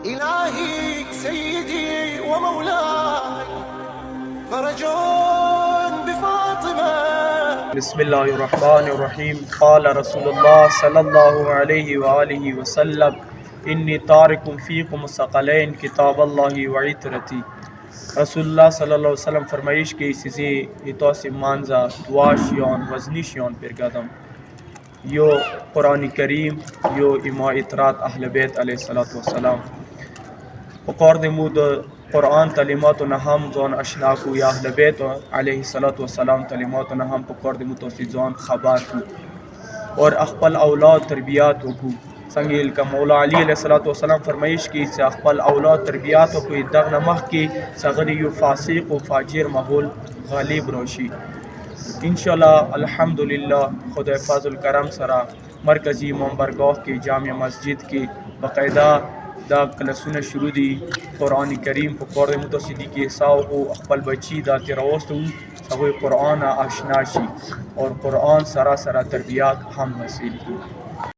إلهي سيدي ومولاي فرج بفاطمة. بسم الله الرحمن الرحیم. قال رسول الله صلی الله علیه و آله وسلم انی تارک فیکم الثقلین کتاب الله و عترتی. رسول الله صلی الله علیه وسلم فرمایش کی چیزی ایتاس مانزا دواشیان وزنیشیان پرگادم یو قرآن کریم یو اما اطرات اهل بیت علیه الصلاة والسلام. وقارد مود قرآن تعلیمات و نهم زان اشنا کو یا اهل بیت علیه الصلاة والسلام تعلیمات و نهم پقارد متوسط زان خبر کو اور اخپل اولاد تربیات کو سنگیل کا مولا علی علیہ الصلوۃ والسلام فرمایش کی سے اخپل اولاد تربیات کو دغ نمخ کی سغری یو فاسق و فاجر ماحول غالب روشی انشاءاللہ. الحمدللہ خدا فضل کرم سرا مرکزی منبرگاہ کی جامع مسجد کی باقاعدہ دا کلاسونه شروع دي قرآن کریم په کور متصدی کې ساو او خپل بچی دا تیروستو سوی قرآن آشنا شي اور قرآن سرا تربیات هم حاصل کی.